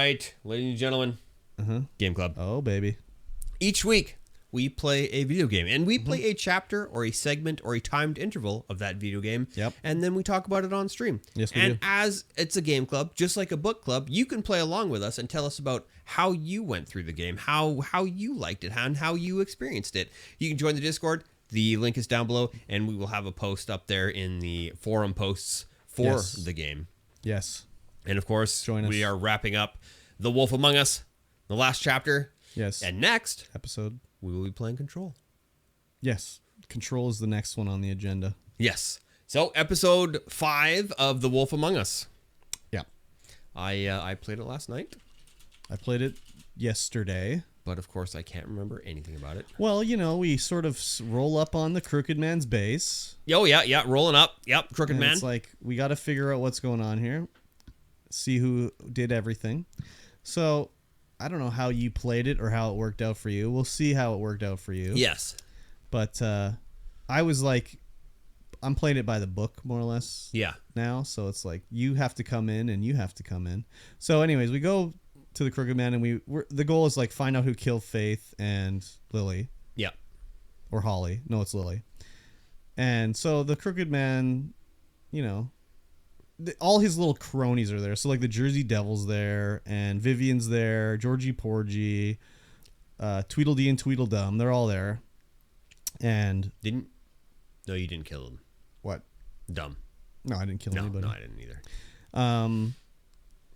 right, ladies and gentlemen, Game Club. Oh, baby. Each week, we play a video game, and we play a chapter or a segment or a timed interval of that video game, and then we talk about it on stream. Yes, we and do. as it's a game club, just like a book club, you can play along with us and tell us about how you went through the game, how you liked it, and how you experienced it. You can join the Discord. The link is down below, and we will have a post up there in the forum posts for the game. Yes. And of course, Join us. We are wrapping up The Wolf Among Us, the last chapter. Yes. And next episode, we will be playing Control. Yes. Control is the next one on the agenda. Yes. So episode 5 of The Wolf Among Us. Yeah. I played it last night. I played it yesterday. But of course, I can't remember anything about it. Well, you know, we sort of roll up on the Crooked Man's base. Oh, yeah, rolling up. Yep, Crooked Man. It's like, we got to figure out what's going on here. See who did everything. So, I don't know how you played it or how it worked out for you. We'll see how it worked out for you. Yes. But I was like, I'm playing it by the book, more or less. Yeah. Now, so it's like, you have to come in and you have to come in. So anyways, we go to the Crooked Man, and the goal is like find out who killed Faith and Lily. Yeah. Or Holly. No, it's Lily. And so the Crooked Man, you know, all his little cronies are there. So like the Jersey Devil's there, and Vivian's there, Georgie Porgy, Tweedledee and Tweedledum. They're all there. And No, you didn't kill him. what? Dumb. No, I didn't kill anybody. No, I didn't either.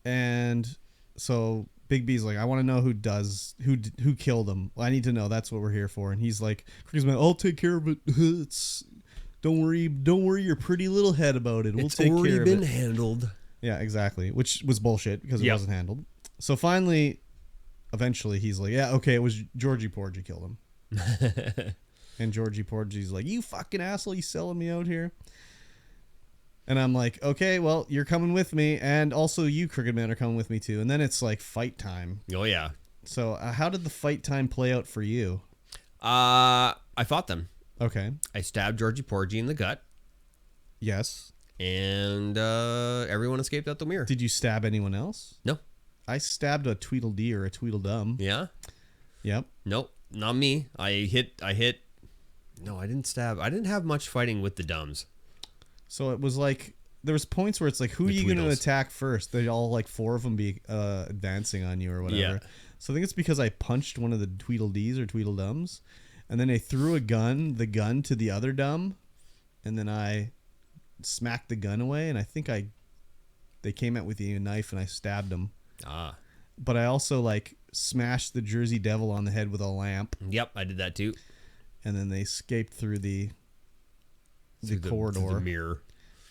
And so Big B's like, I want to know who killed him. I need to know. That's what we're here for. And he's like, I'll take care of it. Don't worry your pretty little head about it. We'll take care of it. It's already been handled. Yeah, exactly. Which was bullshit because it wasn't handled. So eventually he's like, yeah, okay, it was Georgie Porgy killed him. And Georgie Porgy's like, you fucking asshole, you selling me out here? And I'm like, okay, well, you're coming with me, and also you, Crooked Man, are coming with me too. And then it's like fight time. Oh, yeah. So how did the fight time play out for you? I fought them. Okay. I stabbed Georgie Porgy in the gut. Yes. And everyone escaped out the mirror. Did you stab anyone else? No. I stabbed a Tweedledee or a Tweedledum. Yeah? Yep. Nope, not me. I hit. No, I didn't stab. I didn't have much fighting with the dumbs. So it was like, there was points where it's like, who are you going to attack first? They all like 4 of them be advancing on you or whatever. Yeah. So I think it's because I punched one of the Tweedledees or Tweedledums, and then they threw the gun to the other dumb, and then I smacked the gun away, and I think they came out with a knife and I stabbed them. Ah. But I also like smashed the Jersey Devil on the head with a lamp. Yep, I did that too. And then they escaped through the corridor. The mirror.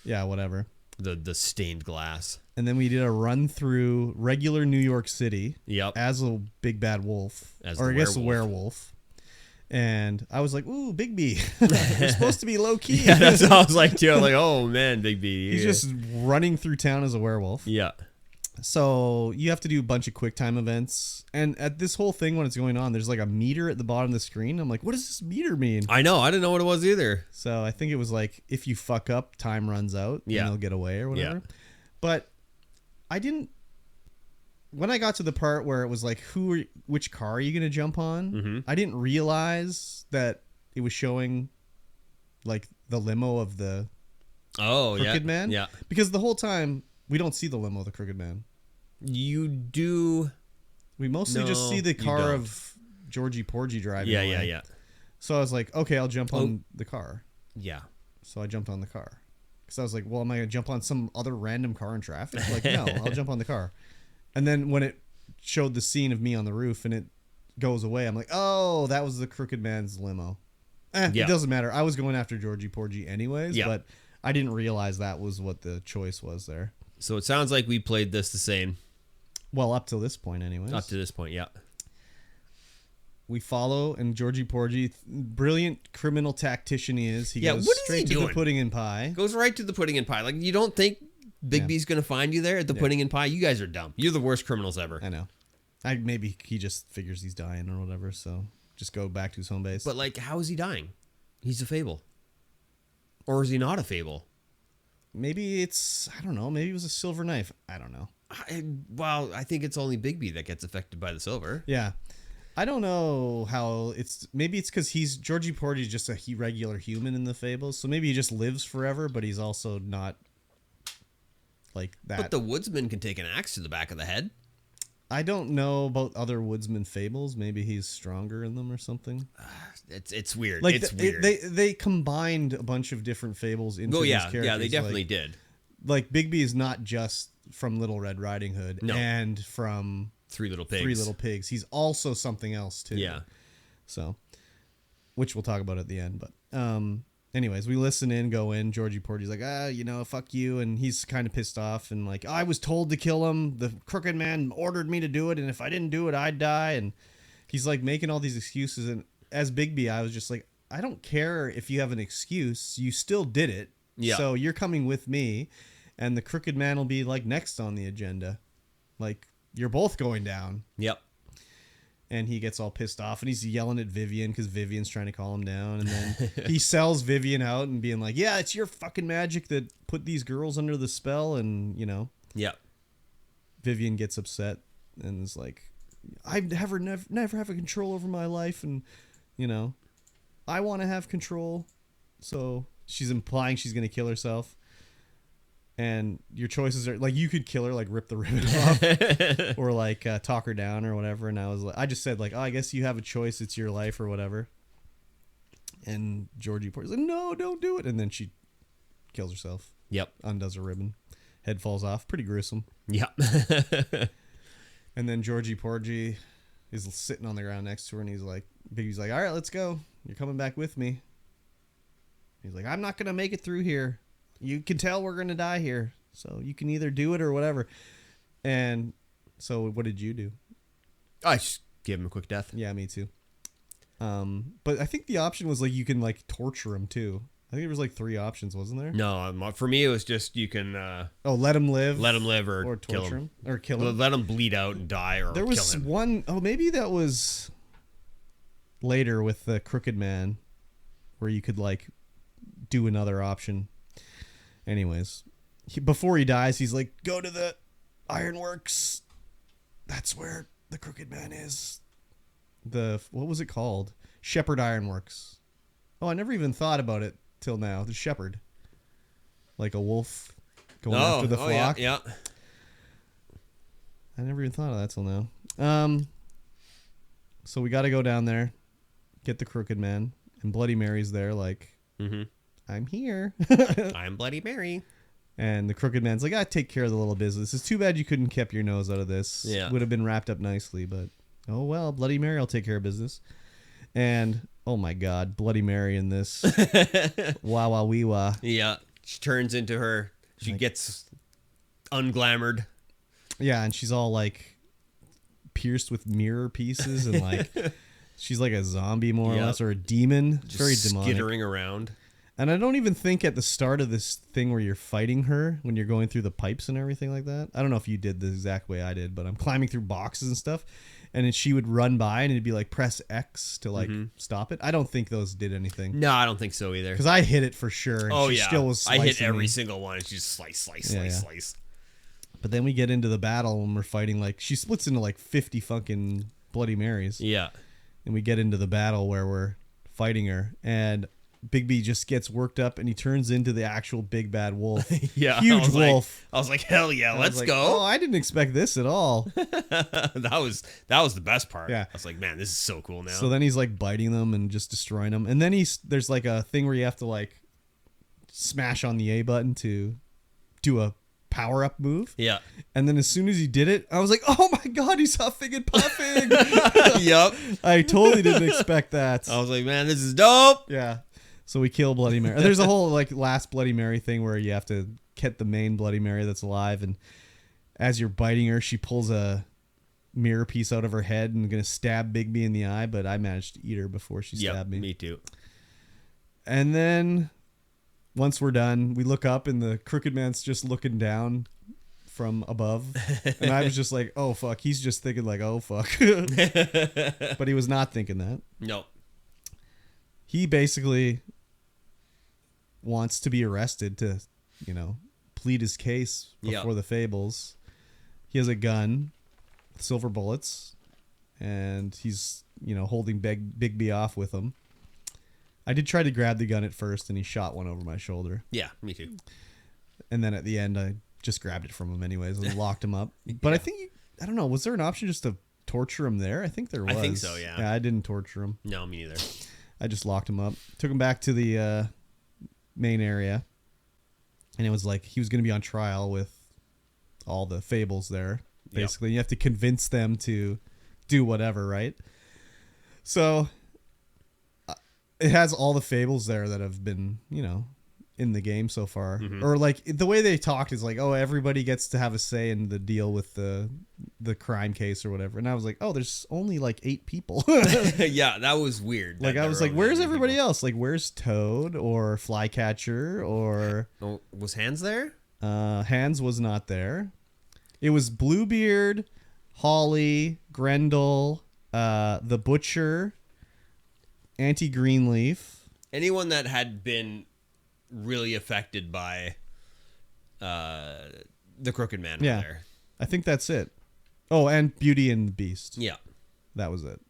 Yeah, whatever. The stained glass. And then we did a run through regular New York City. Yep. As a big bad wolf. As or the I guess a werewolf. And I was like, ooh, Big B. You're supposed to be low key. Yeah, that's what I was like too. I was like, oh man, Big B. He's just running through town as a werewolf. Yeah. So you have to do a bunch of quick time events. And at this whole thing, when it's going on, there's like a meter at the bottom of the screen. I'm like, what does this meter mean? I know. I didn't know what it was either. So I think it was like, if you fuck up, time runs out. And you'll get away or whatever. Yeah. But I didn't. When I got to the part where it was like, which car are you going to jump on? I didn't realize that it was showing like the limo of the Crooked Man. Yeah. Because the whole time we don't see the limo of the Crooked Man. You do. We mostly just see the car of Georgie Porgy driving away. Yeah. So I was like, okay, I'll jump on the car. Yeah. So I jumped on the car. Because I was like, well, am I going to jump on some other random car in traffic? Like, no, I'll jump on the car. And then when it showed the scene of me on the roof and it goes away, I'm like, oh, that was the Crooked Man's limo. It doesn't matter. I was going after Georgie Porgy anyways, but I didn't realize that was what the choice was there. So it sounds like we played this the same. Well, up to this point anyways. Up to this point, yeah. We follow, and Georgie Porgy, brilliant criminal tactician he is. He goes what is straight he to doing? the pudding and pie. Goes right to the pudding and pie. Like, you don't think Big B's going to find you there at the pudding and pie? You guys are dumb. You're the worst criminals ever. I know. Maybe he just figures he's dying or whatever, so just go back to his home base. But, like, how is he dying? He's a fable. Or is he not a fable? Maybe it's, I don't know, maybe it was a silver knife. I don't know. I think it's only Bigby that gets affected by the silver. Yeah. I don't know how maybe it's because Georgie Porgy's just a regular human in the fables, so maybe he just lives forever, but he's also not like that. But the woodsman can take an axe to the back of the head. I don't know about other woodsman fables. Maybe he's stronger in them or something. It's weird. Like it's weird. They combined a bunch of different fables into these characters. Yeah, they definitely did. Like Bigby is not just from Little Red Riding Hood and from Three Little Pigs. He's also something else too. Yeah. So, which we'll talk about at the end. But anyways, we go in. Georgie Porgy's like, fuck you. And he's kind of pissed off and like, I was told to kill him. The crooked man ordered me to do it. And if I didn't do it, I'd die. And he's like making all these excuses. And as Bigby, I was just like, I don't care if you have an excuse. You still did it. Yeah. So you're coming with me. And the crooked man will be like next on the agenda. Like, you're both going down. Yep. And he gets all pissed off and he's yelling at Vivian because Vivian's trying to calm him down. And then he sells Vivian out and being like, yeah, it's your fucking magic that put these girls under the spell. And, Yep. Vivian gets upset and is like, I never have a control over my life. And, I want to have control. So she's implying she's going to kill herself. And your choices are like, you could kill her, like rip the ribbon off or like talk her down or whatever. And I just said like, I guess you have a choice. It's your life or whatever. And Georgie Porter's like, no, don't do it. And then she kills herself. Yep. Undoes her ribbon. Head falls off. Pretty gruesome. Yep. And then Georgie Porgy is sitting on the ground next to her. And he's like, Bigby's like, all right, let's go. You're coming back with me. He's like, I'm not going to make it through here. You can tell we're going to die here. So you can either do it or whatever. And so what did you do? I just gave him a quick death. Yeah, me too. But I think the option was like you can like torture him too. I think there was like 3 options, wasn't there? No, for me it was just you can let him live. Let him live or kill torture him. Or kill him. Let him bleed out and die or there was kill him. one, maybe that was later with the Crooked Man where you could like do another option. Anyways, before he dies, he's like, go to the Ironworks. That's where the Crooked Man is. What was it called? Shepherd Ironworks. Oh, I never even thought about it till now. The shepherd. Like a wolf going after the flock. Yeah. I never even thought of that till now. So we got to go down there, get the Crooked Man, and Bloody Mary's there like, I'm here. I'm Bloody Mary. And the Crooked Man's like, take care of the little business. It's too bad you couldn't keep your nose out of this. Yeah. Would have been wrapped up nicely, but oh well, Bloody Mary will take care of business. And oh my God, Bloody Mary in this. Wah wah wee wah. Yeah. She turns into her. She gets unglamored. Yeah, and she's all like pierced with mirror pieces and like she's like a zombie more or less, or a demon. Just very demonic. skittering around. And I don't even think at the start of this thing where you're fighting her, when you're going through the pipes and everything like that. I don't know if you did the exact way I did, but I'm climbing through boxes and stuff. And then she would run by and it'd be like, press X to like stop it. I don't think those did anything. No, I don't think so either. Because I hit it for sure. And she still was slicing I hit every me. single one. And she just slice. But then we get into the battle and we're fighting like, she splits into like 50 fucking Bloody Marys. Yeah. And we get into the battle where we're fighting her. And Bigby just gets worked up and he turns into the actual big bad wolf. Yeah. Huge wolf. I was like, hell yeah, let's go. Oh, I didn't expect this at all. That was the best part. Yeah. I was like, man, this is so cool now. So then he's like biting them and just destroying them. And then there's like a thing where you have to like smash on the A button to do a power up move. Yeah. And then as soon as he did it, I was like, oh my God, he's huffing and puffing. Yep. I totally didn't expect that. I was like, man, this is dope. Yeah. So we kill Bloody Mary. There's a whole like last Bloody Mary thing where you have to get the main Bloody Mary that's alive, and as you're biting her, she pulls a mirror piece out of her head and gonna stab Bigby in the eye, but I managed to eat her before she stabbed me. Me too. And then once we're done, we look up and the Crooked Man's just looking down from above, and I was just like, oh fuck, he's just thinking like, oh fuck. But he was not thinking that. No. He basically wants to be arrested to, plead his case before the fables. He has a gun, with silver bullets, and he's holding Bigby off with him. I did try to grab the gun at first, and he shot one over my shoulder. Yeah, me too. And then at the end, I just grabbed it from him anyways and locked him up. But I think, I don't know, was there an option just to torture him there? I think there was. I think so, yeah. Yeah, I didn't torture him. No, me neither. I just locked him up. Took him back to the main area. And it was like he was going to be on trial with all the fables there. Basically, you have to convince them to do whatever, right? So it has all the fables there that have been, in the game so far. Or like the way they talked is like, oh, everybody gets to have a say in the deal with the crime case or whatever. And I was like, oh, there's only like 8 people. Yeah, that was weird. Like I was like, where's everybody else? Like where's Toad or Flycatcher or was Hans there? Hans was not there. It was Bluebeard, Holly, Grendel, the Butcher, Auntie Greenleaf. Anyone that had been really affected by the Crooked Man were there. I think that's it. Oh, and Beauty and the Beast. Yeah. That was it.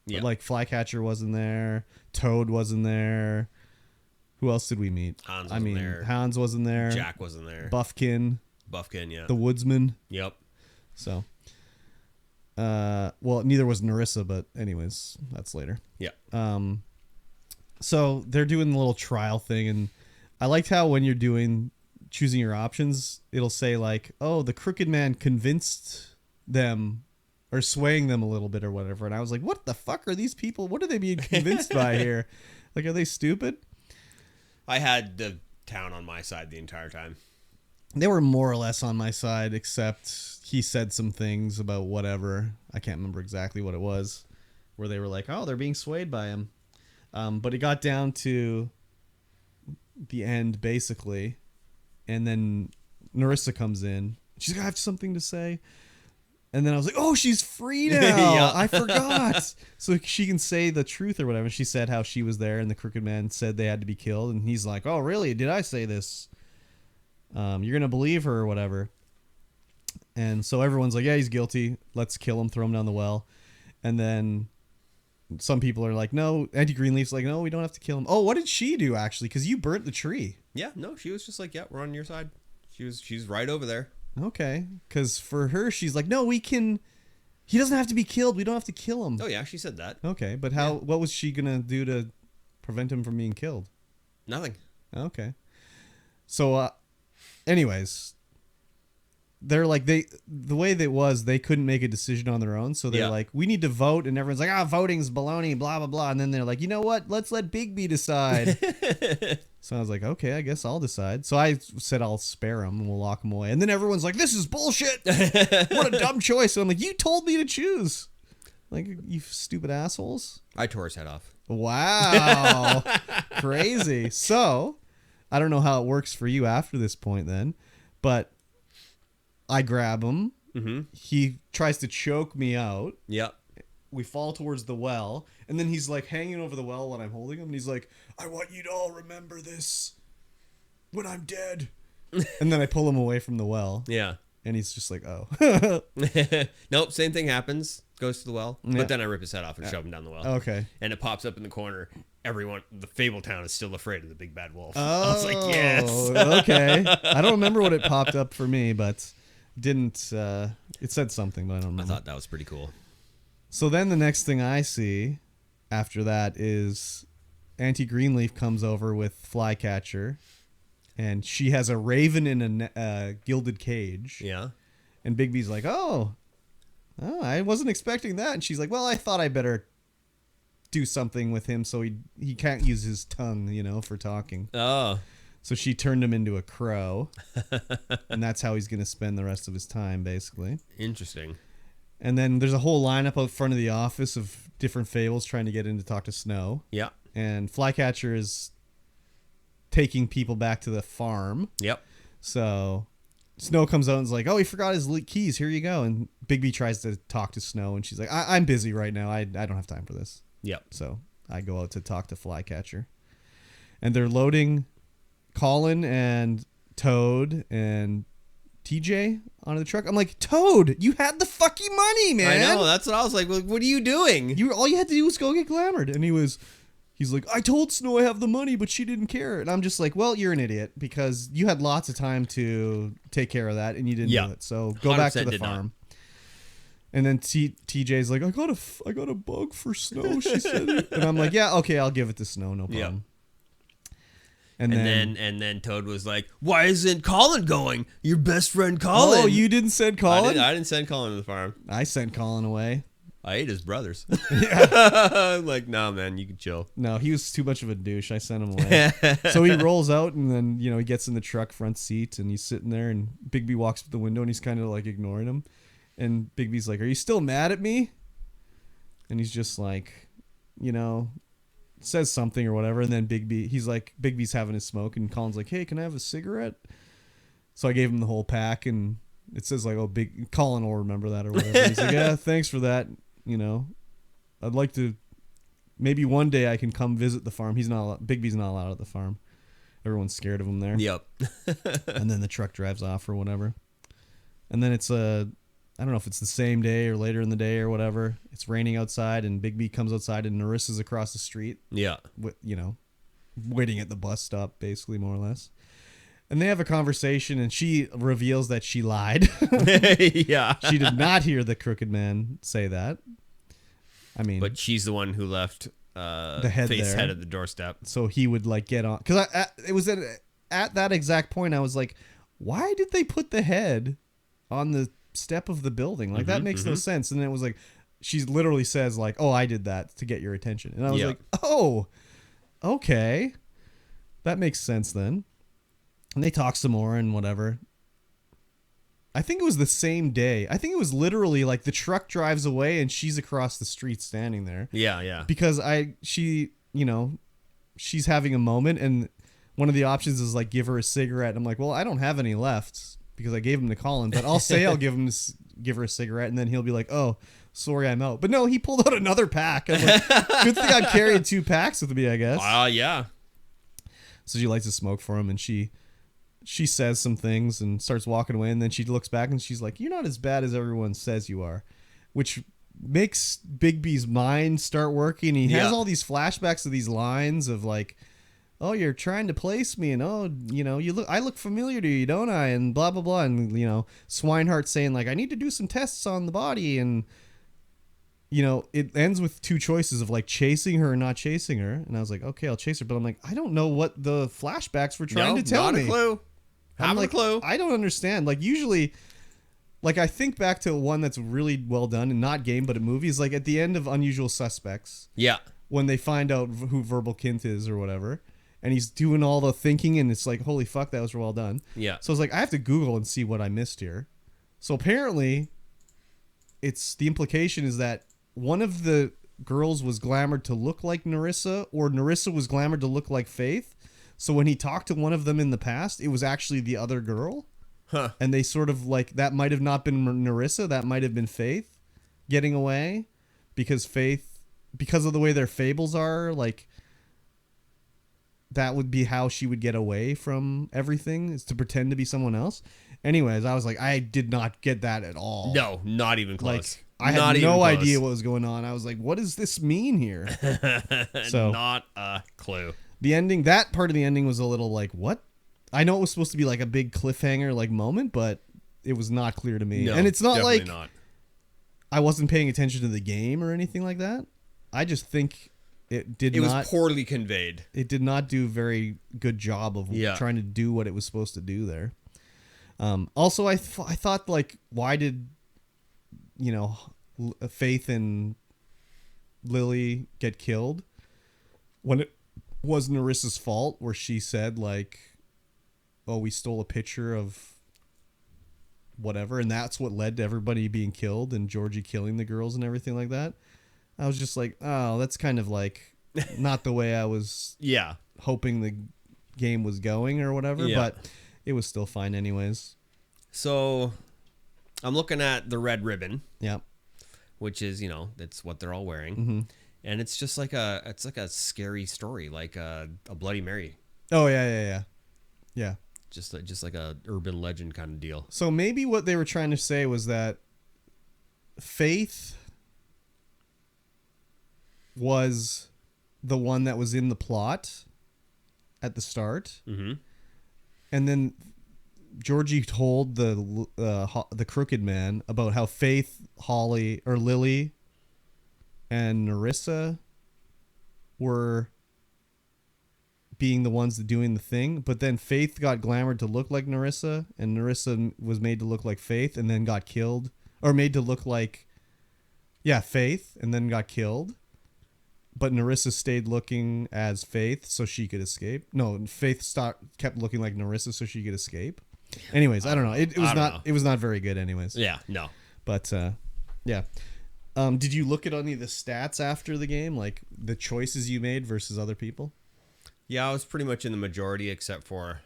Yeah. But like Flycatcher wasn't there. Toad wasn't there. Who else did we meet? Hans wasn't there. Hans wasn't there. Jack wasn't there. Buffkin, yeah. the Woodsman. Yep. So, well, neither was Narissa, but anyways, that's later. Yeah. So they're doing the little trial thing, and I liked how when you're choosing your options, it'll say like, oh, the Crooked Man convinced them or swaying them a little bit or whatever. And I was like, what the fuck are these people? What are they being convinced by here? Like, are they stupid? I had the town on my side the entire time. They were more or less on my side, except he said some things about whatever. I can't remember exactly what it was, where they were like, oh, they're being swayed by him. But it got down to the end, basically. And then Narissa comes in. She's like, I have something to say. And then I was like, oh, she's free now. Yeah. I forgot. So she can say the truth or whatever. She said how she was there and the Crooked Man said they had to be killed. And he's like, oh, really? Did I say this? You're going to believe her or whatever. And so everyone's like, yeah, he's guilty. Let's kill him, throw him down the well. And then some people are like, no. Auntie Greenleaf's like, no, we don't have to kill him. Oh, what did she do, actually? Because you burnt the tree. Yeah, no, she was just like, yeah, we're on your side. She's right over there. Okay. Because for her, she's like, no, we can... He doesn't have to be killed. We don't have to kill him. Oh, yeah, she said that. Okay, but how? What was she going to do to prevent him from being killed? Nothing. Okay. So, anyways... They're like, the way that was, they couldn't make a decision on their own. So they're like, we need to vote. And everyone's like, voting's baloney, blah, blah, blah. And then they're like, you know what? Let's let Bigby decide. So I was like, okay, I guess I'll decide. So I said I'll spare him and we'll lock him away. And then everyone's like, this is bullshit. What a dumb choice. So I'm like, you told me to choose. Like, you stupid assholes. I tore his head off. Wow. Crazy. So I don't know how it works for you after this point then, but I grab him. Mm-hmm. He tries to choke me out. Yep. We fall towards the well. And then he's like hanging over the well when I'm holding him. And he's like, I want you to all remember this when I'm dead. And then I pull him away from the well. Yeah. And he's just like, oh. Nope, same thing happens. Goes to the well. Yeah. But then I rip his head off and shove him down the well. Okay. And it pops up in the corner. Everyone, the Fable Town is still afraid of the big bad wolf. Oh, I was like, yes. Okay. I don't remember what it popped up for me, but... Didn't it said something, but I don't know. I thought that was pretty cool. So then the next thing I see after that is Auntie Greenleaf comes over with Flycatcher, and she has a raven in a gilded cage. Yeah. And Bigby's like, oh, I wasn't expecting that. And she's like, well, I thought I better do something with him so he can't use his tongue, for talking. Oh. So she turned him into a crow, and that's how he's going to spend the rest of his time, basically. Interesting. And then there's a whole lineup out front of the office of different fables trying to get in to talk to Snow. Yeah. And Flycatcher is taking people back to the farm. Yep. So Snow comes out and is like, oh, he forgot his keys. Here you go. And Bigby tries to talk to Snow, and she's like, I'm busy right now. I don't have time for this. Yep. So I go out to talk to Flycatcher. And they're loading... Colin and Toad and TJ onto the truck. I'm like, Toad, you had the fucking money, man. I know. That's what I was like. What are you doing? All you had to do was go get glamored. And he's like, I told Snow I have the money, but she didn't care. And I'm just like, well, you're an idiot because you had lots of time to take care of that and you didn't do it. So go back to the farm. And then TJ's like, I got a bug for Snow, she said. And I'm like, yeah, okay, I'll give it to Snow, no problem. Yep. And then Toad was like, why isn't Colin going? Your best friend Colin. Oh, you didn't send Colin? I didn't send Colin to the farm. I sent Colin away. I ate his brothers. I'm like, nah, man, you can chill. No, he was too much of a douche. I sent him away. So he rolls out and then, he gets in the truck front seat and he's sitting there and Bigby walks up the window and he's kind of like ignoring him. And Bigby's like, are you still mad at me? And he's just like, says something or whatever. And then Bigby's having his smoke and Colin's like, hey, can I have a cigarette? So I gave him the whole pack and it says like, oh, Colin will remember that or whatever. He's like, yeah, thanks for that. I'd like to, maybe one day I can come visit the farm. Bigby's not allowed at the farm. Everyone's scared of him there. Yep. And then the truck drives off or whatever. And then it's I don't know if it's the same day or later in the day or whatever. It's raining outside and Bigby comes outside and Narissa's across the street. Yeah. Waiting at the bus stop, basically, more or less. And they have a conversation and she reveals that she lied. Yeah. She did not hear the crooked man say that. I mean, but she's the one who left the head at the doorstep. So he would like get on. Because it was at that exact point I was like, why did they put the head on the step of the building? Like that makes no sense. And then it was like, she literally says like, oh, I did that to get your attention. And I was like, oh, okay. That makes sense then. And they talk some more and whatever. I think it was the same day. I think it was literally like the truck drives away and she's across the street standing there. Yeah, yeah. Because she's having a moment and one of the options is like give her a cigarette. I'm like, well, I don't have any left because I gave him to Colin, but I'll say I'll give her a cigarette and then he'll be like, oh, sorry, I'm out. But no, he pulled out another pack. I'm like, good thing I'm carrying 2 packs with me, I guess. Yeah. So she lights a smoke for him and she says some things and starts walking away. And then she looks back and she's like, you're not as bad as everyone says you are, which makes Bigby's mind start working. He has all these flashbacks of these lines of like, oh, you're trying to place me. And, oh, I look familiar to you, don't I? And blah, blah, blah. And, Swinehart saying like, I need to do some tests on the body. And, it ends with 2 choices of like chasing her or not chasing her. And I was like, okay, I'll chase her. But I'm like, I don't know what the flashbacks were trying to tell me. Not a clue. I'm like, I don't understand. Like usually, like I think back to one that's really well done and not game, but a movie is like at the end of Unusual Suspects. Yeah. When they find out who Verbal Kint is or whatever. And he's doing all the thinking and it's like, holy fuck, that was well done. Yeah. So I was like, I have to Google and see what I missed here. So apparently the implication is that one of the girls was glamored to look like Narissa or Narissa was glamored to look like Faith. So when he talked to one of them in the past, it was actually the other girl. Huh. And they sort of like, that might have not been Narissa. That might have been Faith getting away because of the way their fables are, like that would be how she would get away from everything, is to pretend to be someone else. Anyways, I was like, I did not get that at all. No, not even close. Like, I had no idea what was going on. I was like, what does this mean here? So not a clue. The ending, that part of the ending was a little like, what? I know it was supposed to be like a big cliffhanger like moment, but it was not clear to me. No, and it's not like not. I wasn't paying attention to the game or anything like that. I just think it was poorly conveyed. It did not do a very good job of trying to do what it was supposed to do there. Also, I thought like, why did Faith and Lily get killed when it was Narissa's fault, where she said like, oh, we stole a picture of whatever, and that's what led to everybody being killed and Georgie killing the girls and everything like that. I was just like, oh, that's kind of like not the way I was hoping the game was going or whatever, but it was still fine anyways. So I'm looking at the red ribbon. Yeah. Which is, that's what they're all wearing. Mm-hmm. And it's just like it's like a scary story, like a Bloody Mary. Oh, yeah. Yeah. just like a urban legend kind of deal. So maybe what they were trying to say was that Faith was the one that was in the plot at the start, Mm-hmm. and then Georgie told the crooked man about how Faith, Holly, or Lily, and Narissa were being the ones that doing the thing, but then Faith got glamored to look like Narissa, and Narissa was made to look like Faith, and then got killed, or made to look like, Faith, and then got killed. But Narissa stayed looking as Faith so she could escape. No, Faith kept looking like Narissa so she could escape. Anyways, I don't know. It was not very good. Anyways. Yeah. No. But yeah. Did you look at any of the stats after the game, like the choices you made versus other people? Yeah, I was pretty much in the majority except for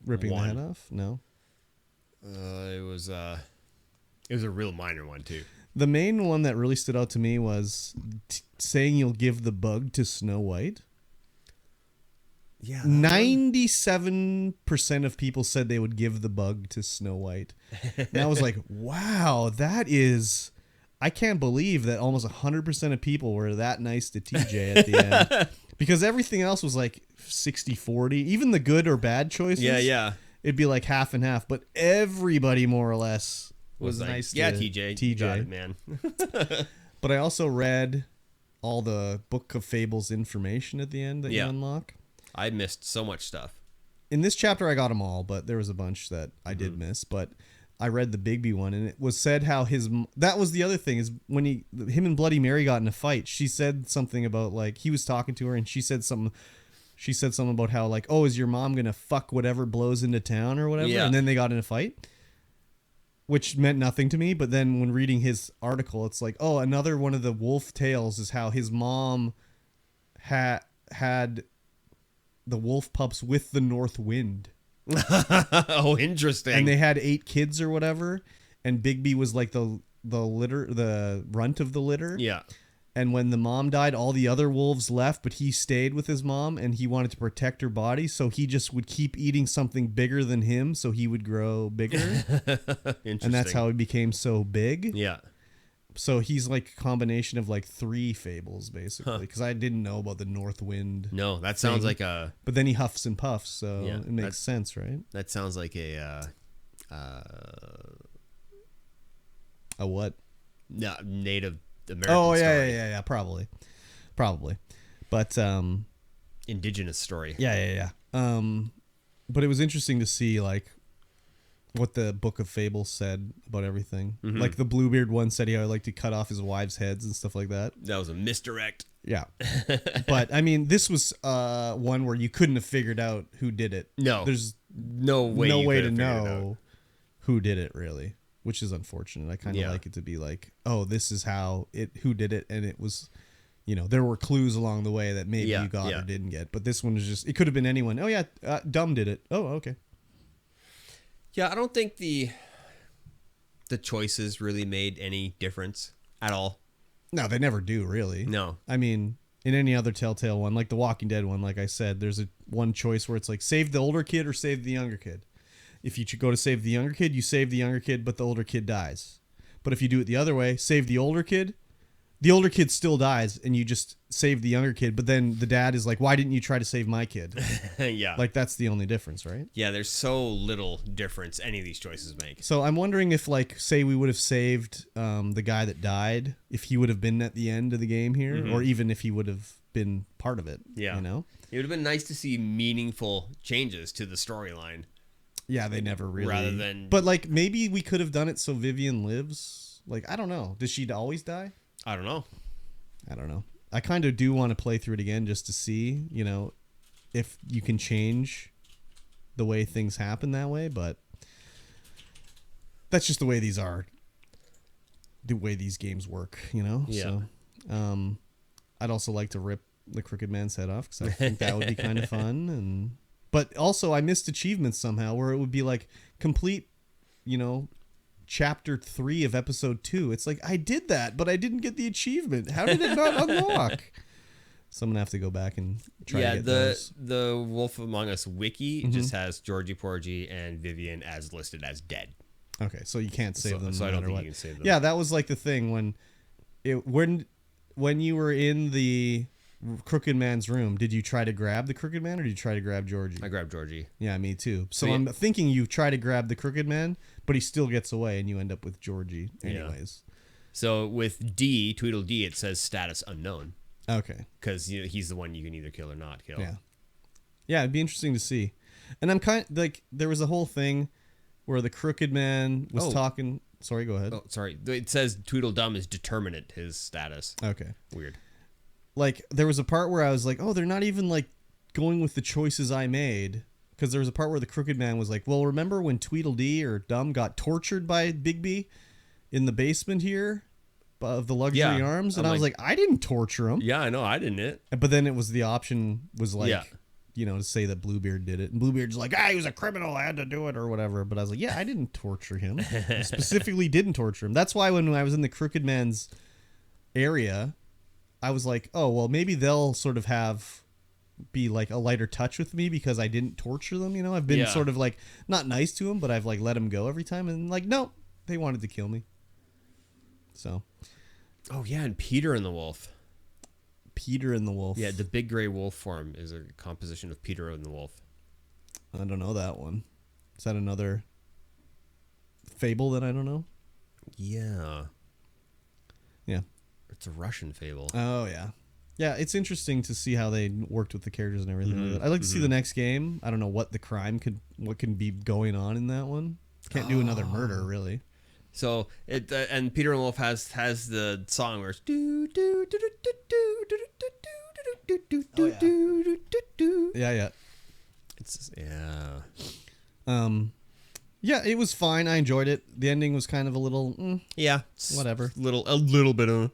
Ripping one. the head off? No. It was a real minor one too. The main one that really stood out to me was saying you'll give the bug to Snow White. Yeah. 97% of people said they would give the bug to Snow White. And I was like, wow, that is... I can't believe that almost 100% of people were that nice to TJ at the end. Because everything else was like 60-40. Even the good or bad choices. Yeah. It'd be like half and half. But everybody more or less was like, nice yeah, to TJ. TJ. You got it, man. But I also read all the Book of Fables information at the end that you unlock. I missed so much stuff. In this chapter, I got them all, but there was a bunch that I did miss. But I read the Bigby one, and it was said how that was the other thing, is when him and Bloody Mary got in a fight, she said something about, like, he was talking to her, and she said something about how, like, oh, is your mom gonna fuck whatever blows into town or whatever? Yeah. And then they got in a fight, which meant nothing to me. But then when reading his article, it's like, oh, another one of the wolf tales is how his mom had the wolf pups with the north wind. Oh, interesting. And they had 8 kids or whatever, and Bigby was like the runt of the litter. Yeah. And when the mom died, all the other wolves left, but he stayed with his mom, and he wanted to protect her body, so he just would keep eating something bigger than him so he would grow bigger. Interesting. And that's how he became so big. Yeah. So he's like a combination of like 3 fables, basically, because I didn't know about the north wind. No, that sounds like a... But then he huffs and puffs, so Yeah, it makes sense, right? That sounds like a what? Native American Oh, story. yeah, probably. But Indigenous story. yeah. But it was interesting to see like what the Book of Fables said about everything. Mm-hmm. Like the Bluebeard one said he would like to cut off his wives' heads and stuff like that. That was a misdirect. Yeah. But I mean, this was one where you couldn't have figured out who did it. No. There's no way to could have figured it know who did it, really, which is unfortunate. I kind of like it to be like, oh, this is who did it, and it was, there were clues along the way that maybe you got or didn't get. But this one was just, it could have been anyone. Oh yeah, Dumb did it. Oh, okay. Yeah, I don't think the choices really made any difference at all. No, they never do, really. No. I mean, in any other Telltale one, like the Walking Dead one, like I said, there's one choice where it's like save the older kid or save the younger kid. If you go to save the younger kid, you save the younger kid, but the older kid dies. But if you do it the other way, save the older kid still dies, and you just save the younger kid. But then the dad is like, why didn't you try to save my kid? Yeah. Like, that's the only difference, right? Yeah, there's so little difference any of these choices make. So I'm wondering if, like, say we would have saved the guy that died, if he would have been at the end of the game here, or even if he would have been part of it. Yeah. It would have been nice to see meaningful changes to the storyline. Yeah, they never really. Rather than. But, like, maybe we could have done it so Vivian lives. Like, I don't know. Does she always die? I don't know. I kind of do want to play through it again just to see, if you can change the way things happen that way. But that's just the way these are. The way these games work, Yeah. So, I'd also like to rip the Crooked Man's head off because I think that would be kind of fun. But also, I missed achievements somehow where it would be like complete, chapter 3 of episode 2. It's like, I did that, but I didn't get the achievement. How did it not unlock? So I'm gonna have to go back and try to get the those. the Wolf Among Us wiki just has Georgie Porgy and Vivian as listed as dead. Okay, so you can't save them. So no I don't matter think what. you can save them. Yeah, that was like the thing when you were in the Crooked Man's room. Did you try to grab the Crooked Man or did you try to grab Georgie? I grabbed Georgie. Yeah, me too. So So, yeah. I'm thinking you try to grab the Crooked Man, but he still gets away, and you end up with Georgie anyways. So with D, Tweedledee, it says status unknown Okay. because he's the one you can either kill or not kill. Yeah. Yeah, it'd be interesting to see. And I'm kind of like, there was a whole thing where the Crooked Man was talking. Sorry, go ahead. Oh, sorry. It says Tweedledum is determinate, his status. Okay. Weird. Like, there was a part where I was like, oh, they're not even like going with the choices I made. Because there was a part where the Crooked Man was like, well, remember when Tweedledee or Dumb got tortured by Bigby in the basement here of the luxury arms? And I was like, I didn't torture him. Yeah, I know. I didn't. But then it was the option was like, to say that Bluebeard did it. And Bluebeard's like, he was a criminal. I had to do it or whatever. But I was like, yeah, I didn't torture him. I specifically didn't torture him. That's why when I was in the Crooked Man's area, I was like, oh, well, maybe they'll sort of be like a lighter touch with me because I didn't torture them. I've been sort of like not nice to them, but I've like let them go every time. And like, no, they wanted to kill me. So. Oh, yeah. And Peter and the Wolf. Peter and the Wolf. Yeah, the big gray wolf form is a composition of Peter and the Wolf. I don't know that one. Is that another fable that I don't know? Yeah. Yeah. It's a Russian fable. Oh, yeah. Yeah, it's interesting to see how they worked with the characters and everything. I'd like to see the next game. I don't know what what can be going on in that one. Can't do another murder, really. So it and Peter and the Wolf has the song where it's do do do do do do do do do do do do do. Yeah. It's Yeah, it was fine. I enjoyed it. The ending was kind of a little whatever. A little bit of.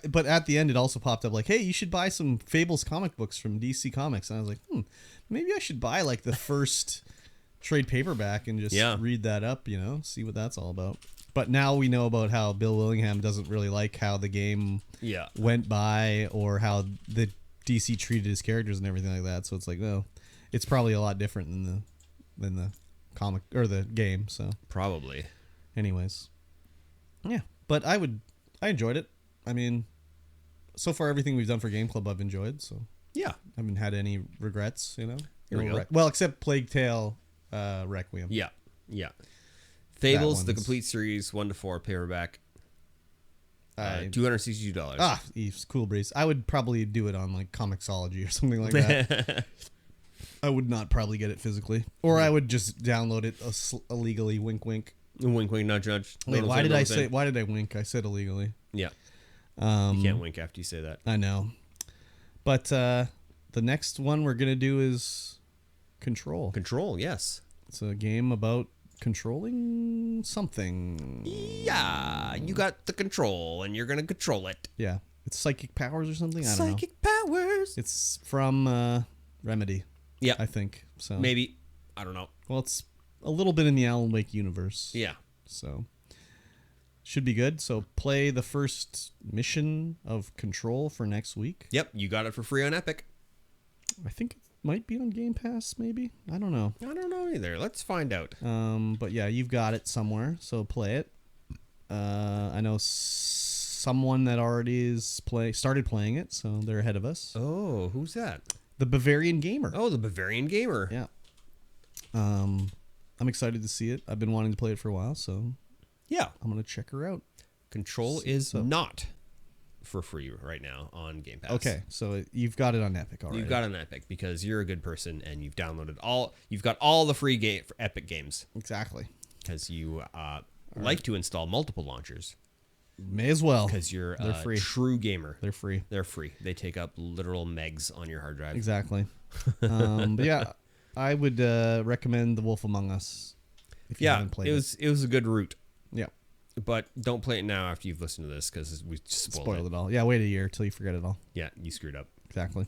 But at the end, it also popped up like, hey, you should buy some Fables comic books from DC Comics. And I was like, maybe I should buy like the first trade paperback and just read that up, see what that's all about. But now we know about how Bill Willingham doesn't really like how the game went by or how the DC treated his characters and everything like that. So it's like, it's probably a lot different than the comic or the game. So Probably. anyways, yeah, but I enjoyed it. I mean, so far everything we've done for Game Club I've enjoyed, so Yeah. I haven't had any regrets, Here we go. Well, except Plague Tale Requiem. Yeah. Fables, the one's- complete series, 1 to 4 paperback, I- $262. Eve's Cool Breeze. I would probably do it on like Comixology or something like that. I would not probably get it physically, or I would just download it illegally. Wink, wink. Wink, wink, nudge, nudge. Wait, why did I say? Why did I wink? I said illegally. Yeah. You can't wink after you say that. I know, but the next one we're gonna do is Control. Control, yes. It's a game about controlling something. Yeah, you got the control, and you're gonna control it. Yeah, it's psychic powers or something. I don't know. Psychic powers. It's from Remedy. Yeah, I think so. maybe. I don't know. Well, it's a little bit in the Alan Wake universe. Yeah. So should be good. So play the first mission of Control for next week. Yep, you got it for free on Epic. I think it might be on Game Pass, maybe. I don't know. I don't know either. Let's find out. But yeah, you've got it somewhere, so play it. I know someone that already is started playing it, so they're ahead of us. Oh, who's that? The Bavarian Gamer. Oh, the Bavarian Gamer. Yeah. I'm excited to see it. I've been wanting to play it for a while, so Yeah. I'm gonna check her out. Control is not for free right now on Game Pass. Okay, so you've got it on Epic already. You've got it on Epic because you're a good person and you've downloaded you've got all the free Epic games Exactly. because you like to install multiple launchers May as well. because you're They're a free. true gamer. They're free. They're free. They take up literal megs on your hard drive. Exactly. But yeah, I would recommend The Wolf Among Us if you haven't played it. It was a good route, Yeah. but don't play it now after you've listened to this because we spoiled Spoiled it. it all. Yeah, wait a year till you forget it all. Yeah, you screwed up. Exactly.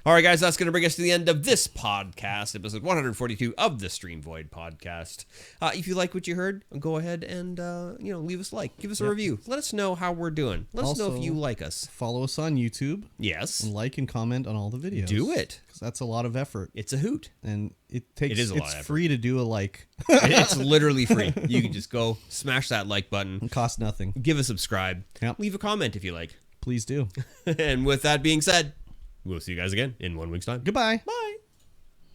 All right, guys, that's going to bring us to the end of this podcast, episode 142 of the Stream Void podcast. If you like what you heard, go ahead and leave us a like, give us a review. Let us know how we're doing. Let us know if you like us. Follow us on YouTube. Yes. And like and comment on all the videos. Do it. Because that's a lot of effort. It's a hoot. And it takes. It is a lot of It's effort. free to do a like. It's literally free. You can just go smash that like button. It costs nothing. Give a subscribe. Yep. Leave a comment if you like. Please do. And with that being said, we'll see you guys again in 1 week's time. Goodbye. Bye.